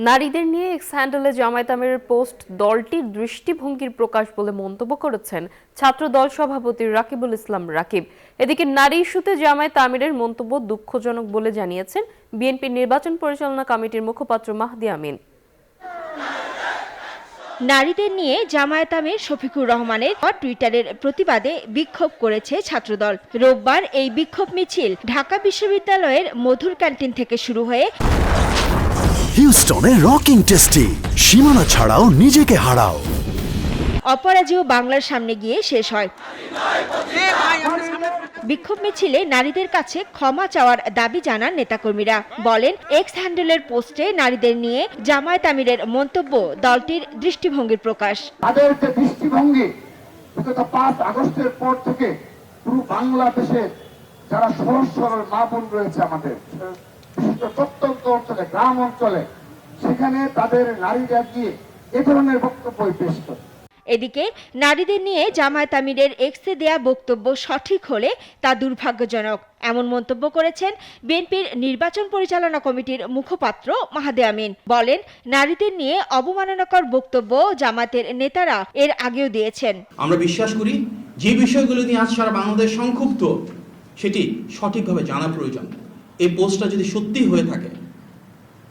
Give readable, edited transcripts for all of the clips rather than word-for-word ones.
নারীদের নিয়ে এক্স হ্যান্ডেলে জামায়াত আমিরের পোস্ট দলটির দৃষ্টিভঙ্গির প্রকাশ বলে মন্তব্য করেছেন ছাত্র দল সভাপতি রাকিবুল ইসলাম রাকিব। এদিকে নারী ইস্যুতে জামায়াত আমিরের মন্তব্য দুঃখজনক বলে জানিয়েছেন বিএনপির নির্বাচন পরিচালনা কমিটির মুখপাত্র মাহদি আমিন। নারীদের নিয়ে জামায়াত আমির শফিকুর রহমানের টুইটারের প্রতিবাদে বিক্ষোভ করেছে ছাত্রদল। রোববার এই বিক্ষোভ মিছিল ঢাকা বিশ্ববিদ্যালয়ের মধুর ক্যান্টিন থেকে শুরু হয়ে হিউস্টনে রকিং টেস্টি, সীমানা ছাড়াও নিজেকে হারাও, অপরাজেয় বাংলার সামনে গিয়ে শেষ হয়। বিক্ষোভ মিছিলে নারীদের কাছে ক্ষমা চাওয়ার দাবি জানান নেতাকর্মীরা। বলেন, এক্স হ্যান্ডেলের পোস্টে নারীদের নিয়ে জামায়াত আমিরের মন্তব্য দলটির দৃষ্টিভঙ্গির প্রকাশ। তাদের যে দৃষ্টিভঙ্গি 5 আগস্টের পর থেকে পুরো বাংলাদেশে যারা সহজ সরল মা বোন রয়েছে আমাদের প্রত্যন্ত অঞ্চলে, গ্রাম অঞ্চলে, সেখানে তাদের নারীরা গিয়ে এ ধরনের বক্তব্য পেশ করে। এদিকে নারীদের নিয়ে জামায়াত আমিরের এক্সে দেয়া বক্তব্য সঠিক হলে তা দুর্ভাগ্যজনক এমন মন্তব্য করেছেন বিএনপির নির্বাচন পরিচালনা কমিটির মুখপাত্র মাহদি আমিন। বলেন, নারীদের নিয়ে অবমাননাকর বক্তব্য জামায়াতের নেতারা এর আগেও দিয়েছেন। আমরা বিশ্বাস করি যে বিষয়গুলো নিয়ে আজ সারা বাংলাদেশ সংক্ষুব্ধ সেটি সঠিকভাবে জানা প্রয়োজন। এই পোস্টটা যদি সত্যি হয়ে থাকে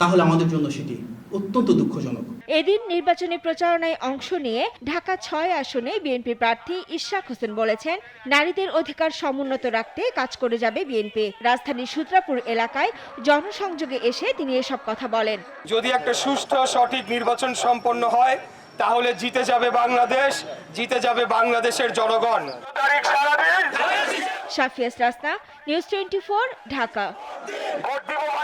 তাহলে আমাদের জন্য সেটি অত্যন্ত দুঃখজনক। এদিন নির্বাচনী প্রচারণায় অংশ নিয়ে ঢাকা 6 আসনে বিএনপি প্রার্থী ইশরাক হোসেন বলেছেন, নারীদের অধিকার সমুন্নত রাখতে কাজ করে যাবে বিএনপি। রাজধানীর সূত্রাপুর এলাকায় জনসংযোগে এসে তিনি এসব কথা বলেন। যদি একটা সুষ্ঠু সঠিক নির্বাচন সম্পন্ন হয় তাহলে জিতে যাবে বাংলাদেশ, জিতে যাবে বাংলাদেশের জনগণ। শাফিয়াস রাসনা, নিউজ 24, ঢাকা।